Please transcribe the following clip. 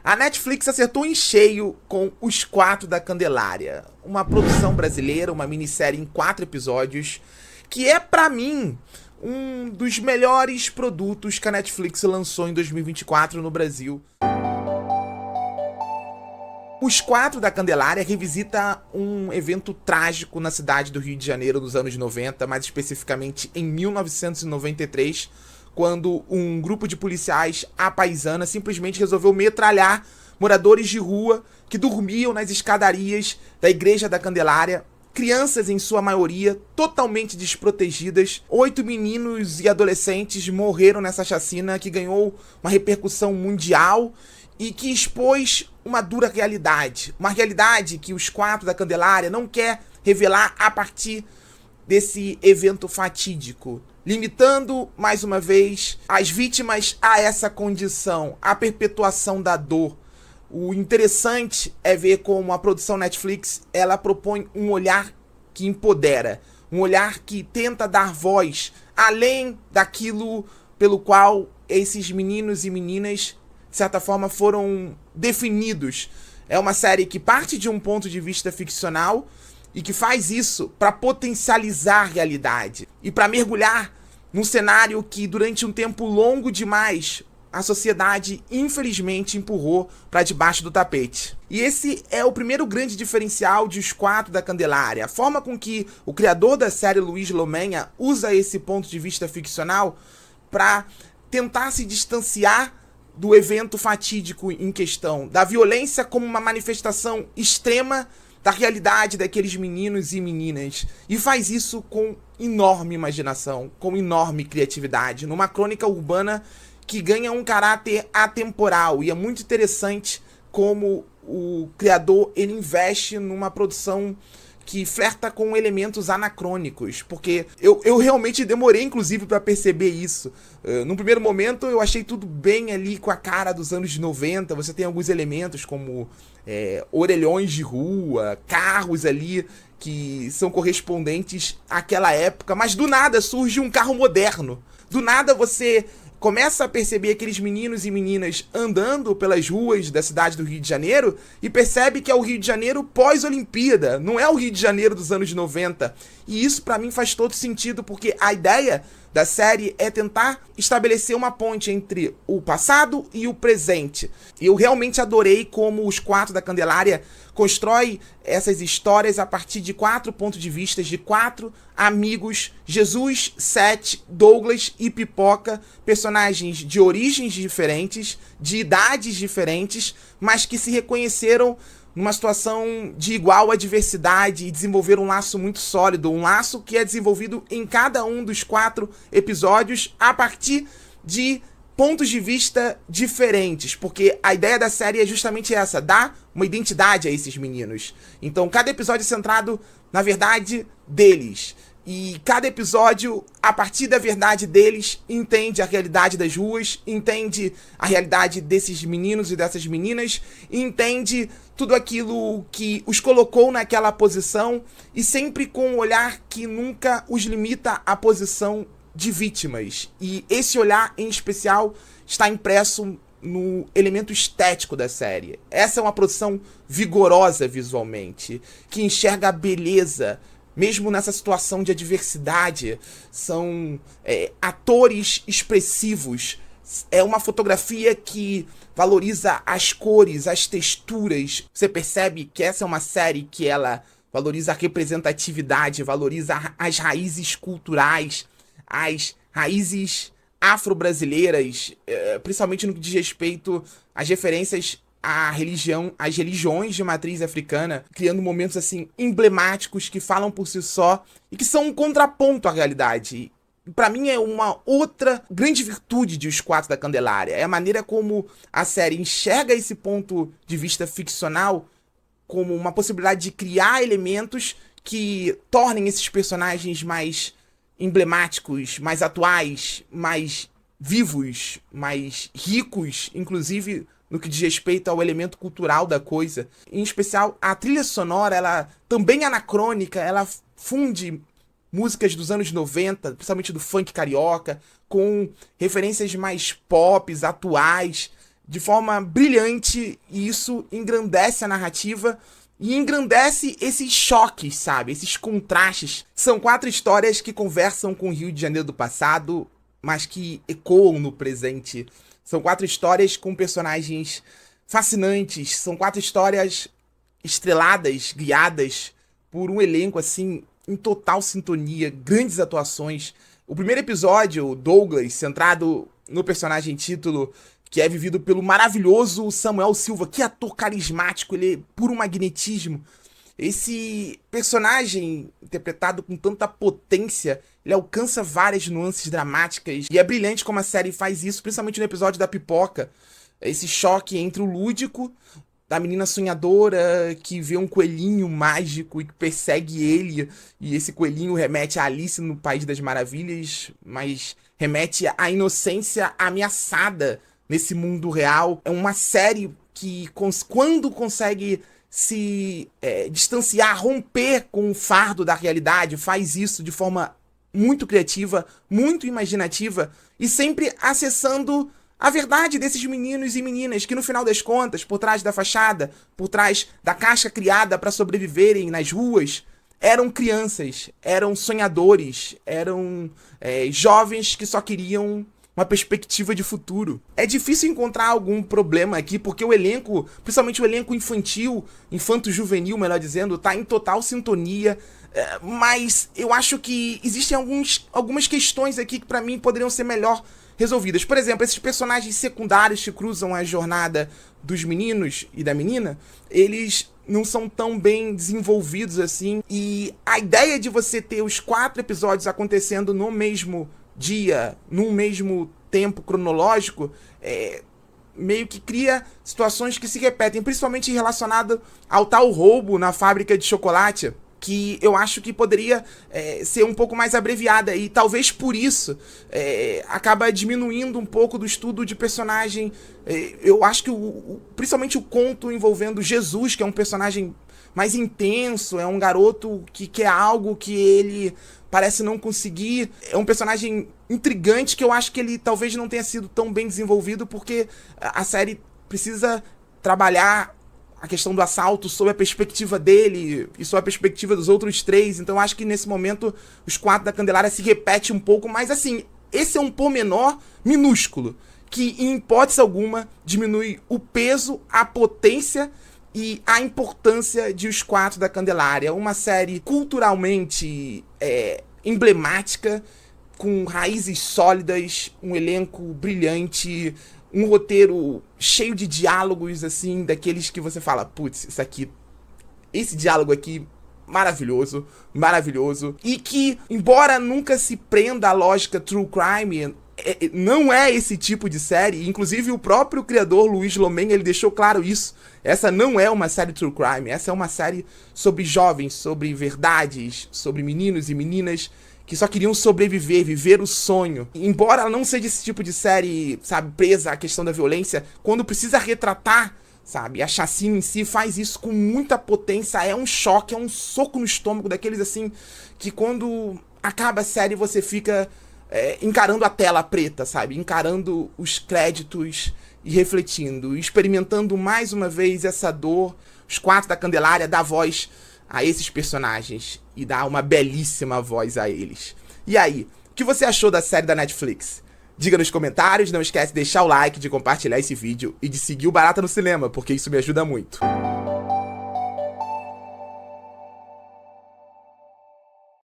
A Netflix acertou em cheio com Os Quatro da Candelária, uma produção brasileira, uma minissérie em 4 episódios, que é, pra mim, um dos melhores produtos que a Netflix lançou em 2024 no Brasil. Os Quatro da Candelária revisita um evento trágico na cidade do Rio de Janeiro dos anos 90, mais especificamente em 1993, quando um grupo de policiais à paisana simplesmente resolveu metralhar moradores de rua que dormiam nas escadarias da Igreja da Candelária, crianças em sua maioria, totalmente desprotegidas. 8 meninos e adolescentes morreram nessa chacina que ganhou uma repercussão mundial e que expôs uma dura realidade. Uma realidade que Os Quatro da Candelária não quer revelar a partir desse evento fatídico, limitando, mais uma vez, as vítimas a essa condição, a perpetuação da dor. O interessante é ver como a produção Netflix ela propõe um olhar que empodera, um olhar que tenta dar voz além daquilo pelo qual esses meninos e meninas, de certa forma, foram definidos. É uma série que parte de um ponto de vista ficcional e que faz isso para potencializar a realidade e para mergulhar num cenário que durante um tempo longo demais a sociedade infelizmente empurrou para debaixo do tapete. E esse é o primeiro grande diferencial de Os Quatro da Candelária. A forma com que o criador da série, Luiz Lomenha, usa esse ponto de vista ficcional para tentar se distanciar do evento fatídico em questão, da violência como uma manifestação extrema da realidade daqueles meninos e meninas. E faz isso com enorme imaginação, com enorme criatividade, numa crônica urbana que ganha um caráter atemporal. E é muito interessante como o criador ele investe numa produção que flerta com elementos anacrônicos, porque eu realmente demorei, inclusive, para perceber isso. Num primeiro momento, eu achei tudo bem ali com a cara dos anos 90, você tem alguns elementos como orelhões de rua, carros ali que são correspondentes àquela época, mas do nada surge um carro moderno. Do nada você começa a perceber aqueles meninos e meninas andando pelas ruas da cidade do Rio de Janeiro e percebe que é o Rio de Janeiro pós-Olimpíada, não é o Rio de Janeiro dos anos 90. E isso pra mim faz todo sentido, porque a ideia da série é tentar estabelecer uma ponte entre o passado e o presente. Eu realmente adorei como Os Quatro da Candelária constrói essas histórias a partir de 4 pontos de vista de 4 amigos, Jesus, Seth, Douglas e Pipoca, personagens de origens diferentes, de idades diferentes, mas que se reconheceram numa situação de igual adversidade e desenvolver um laço muito sólido, um laço que é desenvolvido em cada um dos 4 episódios a partir de pontos de vista diferentes, porque a ideia da série é justamente essa, dar uma identidade a esses meninos. Então cada episódio é centrado na verdade deles. E cada episódio, a partir da verdade deles, entende a realidade das ruas, entende a realidade desses meninos e dessas meninas, entende tudo aquilo que os colocou naquela posição e sempre com um olhar que nunca os limita à posição de vítimas. E esse olhar, em especial, está impresso no elemento estético da série. Essa é uma produção vigorosa visualmente, que enxerga a beleza mesmo nessa situação de adversidade. São atores expressivos. É uma fotografia que valoriza as cores, as texturas. Você percebe que essa é uma série que ela valoriza a representatividade, valoriza as raízes culturais, as raízes afro-brasileiras, principalmente no que diz respeito às referências a religião, as religiões de matriz africana, criando momentos assim emblemáticos que falam por si só e que são um contraponto à realidade. Pra mim é uma outra grande virtude de Os Quatro da Candelária, é a maneira como a série enxerga esse ponto de vista ficcional como uma possibilidade de criar elementos que tornem esses personagens mais emblemáticos, mais atuais, mais vivos, mais ricos, inclusive no que diz respeito ao elemento cultural da coisa. Em especial, a trilha sonora, ela também é anacrônica, ela funde músicas dos anos 90, principalmente do funk carioca, com referências mais pop, atuais, de forma brilhante, e isso engrandece a narrativa e engrandece esses choques, sabe? Esses contrastes. São 4 histórias que conversam com o Rio de Janeiro do passado, mas que ecoam no presente. São 4 histórias com personagens fascinantes. São 4 histórias estreladas, guiadas por um elenco, assim, em total sintonia, grandes atuações. O primeiro episódio, Douglas, centrado no personagem título, que é vivido pelo maravilhoso Samuel Silva. Que ator carismático, ele é puro magnetismo. Esse personagem, interpretado com tanta potência, ele alcança várias nuances dramáticas. E é brilhante como a série faz isso, principalmente no episódio da pipoca. Esse choque entre o lúdico, da menina sonhadora que vê um coelhinho mágico e que persegue ele. E esse coelhinho remete a Alice no País das Maravilhas, mas remete à inocência ameaçada nesse mundo real. É uma série que, quando consegue se distanciar, romper com o fardo da realidade, faz isso de forma muito criativa, muito imaginativa e sempre acessando a verdade desses meninos e meninas que, no final das contas, por trás da fachada, por trás da casca criada para sobreviverem nas ruas, eram crianças, eram sonhadores, eram jovens que só queriam uma perspectiva de futuro. É difícil encontrar algum problema aqui, porque o elenco, principalmente o elenco infantil, infanto-juvenil, melhor dizendo, tá em total sintonia, mas eu acho que existem algumas questões aqui que pra mim poderiam ser melhor resolvidas. Por exemplo, esses personagens secundários que cruzam a jornada dos meninos e da menina, eles não são tão bem desenvolvidos assim, e a ideia de você ter os 4 episódios acontecendo no mesmo dia, num mesmo tempo cronológico, meio que cria situações que se repetem, principalmente relacionado ao tal roubo na fábrica de chocolate, que eu acho que poderia ser um pouco mais abreviada, e talvez por isso acaba diminuindo um pouco do estudo de personagem. Eu acho que principalmente o conto envolvendo Jesus, que é um personagem mais intenso, é um garoto que quer algo que ele parece não conseguir, é um personagem intrigante que eu acho que ele talvez não tenha sido tão bem desenvolvido, porque a série precisa trabalhar a questão do assalto sob a perspectiva dele e sob a perspectiva dos outros 3, então eu acho que nesse momento os 4 da Candelária se repetem um pouco, mas assim, esse é um pormenor minúsculo, que em hipótese alguma diminui o peso, a potência e a importância de Os 4 da Candelária. Uma série culturalmente emblemática, com raízes sólidas, um elenco brilhante, um roteiro cheio de diálogos, assim, daqueles que você fala, putz, esse diálogo aqui, maravilhoso, maravilhoso. E que, embora nunca se prenda à lógica true crime, não é esse tipo de série. Inclusive o próprio criador, Luiz Lomen, ele deixou claro isso. Essa não é uma série true crime, essa é uma série sobre jovens, sobre verdades, sobre meninos e meninas que só queriam sobreviver, viver o sonho. Embora ela não seja esse tipo de série, sabe, presa à questão da violência, quando precisa retratar, sabe, a chacina em si, faz isso com muita potência. É um choque, é um soco no estômago, daqueles assim, que quando acaba a série você fica encarando a tela preta, sabe? Encarando os créditos e refletindo, experimentando mais uma vez essa dor. Os 4 da Candelária dá voz a esses personagens e dá uma belíssima voz a eles. E aí, o que você achou da série da Netflix? Diga nos comentários, não esquece de deixar o like, de compartilhar esse vídeo e de seguir o Barata no Cinema, porque isso me ajuda muito.